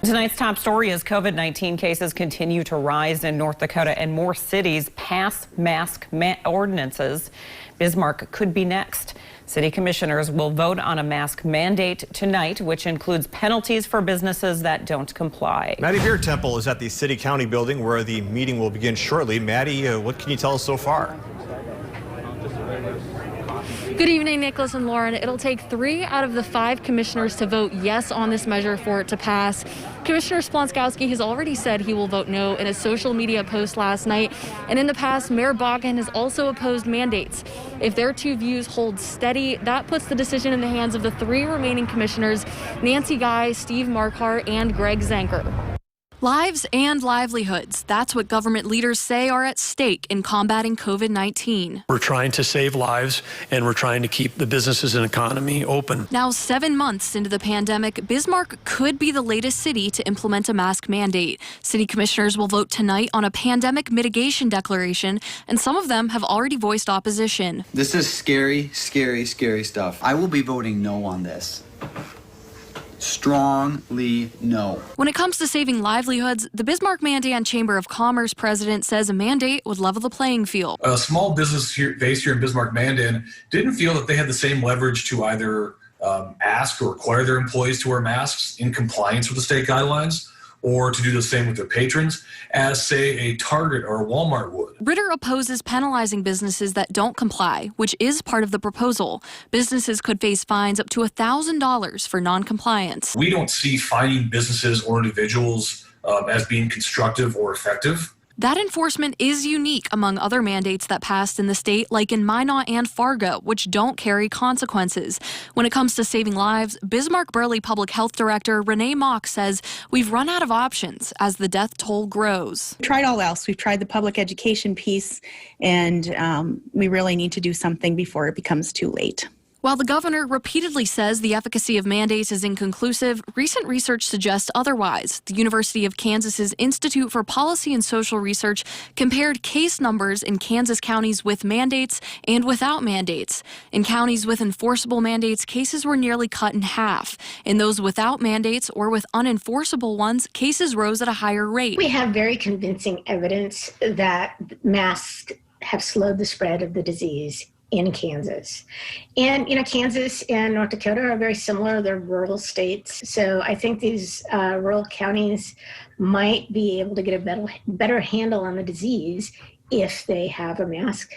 Tonight's top story is COVID-19 cases continue to rise in North Dakota and more cities pass mask ordinances. Bismarck could be next. City commissioners will vote on a mask mandate tonight, which includes penalties for businesses that don't comply. Maddie Beer Temple is at the City County building where the meeting will begin shortly. Maddie, what can you tell us so far? Good evening, Nicholas and Lauren. It'll take 3 out of the 5 commissioners to vote yes on this measure for it to pass. Commissioner Splonskowski has already said he will vote no in a social media post last night. And in the past, Mayor Baughan has also opposed mandates. If their 2 views hold steady, that puts the decision in the hands of the 3 remaining commissioners, Nancy Guy, Steve Marquardt, and Greg Zanker. Lives and livelihoods. That's what government leaders say are at stake in combating COVID-19. We're trying to save lives and we're trying to keep the businesses and economy open. Now, 7 months into the pandemic, Bismarck could be the latest city to implement a mask mandate. City commissioners will vote tonight on a pandemic mitigation declaration, and some of them have already voiced opposition. This is scary, scary, scary stuff. I will be voting no on this. Strongly no. When it comes to saving livelihoods, the Bismarck Mandan Chamber of Commerce president says a mandate would level the playing field. A small business based here in Bismarck Mandan didn't feel that they had the same leverage to either ask or require their employees to wear masks in compliance with the state guidelines, or to do the same with their patrons, as, say, a Target or a Walmart would. Ritter opposes penalizing businesses that don't comply, which is part of the proposal. Businesses could face fines up to $1,000 for noncompliance. We don't see fining businesses or individuals as being constructive or effective. That enforcement is unique among other mandates that passed in the state, like in Minot and Fargo, which don't carry consequences. When it comes to saving lives, Bismarck-Burley Public Health Director Renee Mock says we've run out of options as the death toll grows. We've tried all else. We've tried the public education piece, and we really need to do something before it becomes too late. While the governor repeatedly says the efficacy of mandates is inconclusive, recent research suggests otherwise. The University of Kansas's Institute for Policy and Social Research compared case numbers in Kansas counties with mandates and without mandates. In counties with enforceable mandates, cases were nearly cut in half. In those without mandates or with unenforceable ones, cases rose at a higher rate. We have very convincing evidence that masks have slowed the spread of the disease in Kansas. And, Kansas and North Dakota are very similar. They're rural states. So I think these rural counties might be able to get a better handle on the disease if they have a mask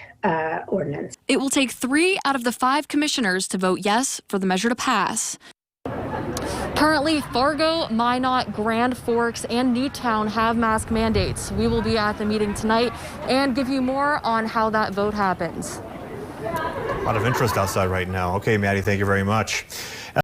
ordinance. It will take 3 out of the 5 commissioners to vote yes for the measure to pass. Currently, Fargo, Minot, Grand Forks, and Newtown have mask mandates. We will be at the meeting tonight and give you more on how that vote happens. A lot of interest outside right now. Okay, Maddie, thank you very much.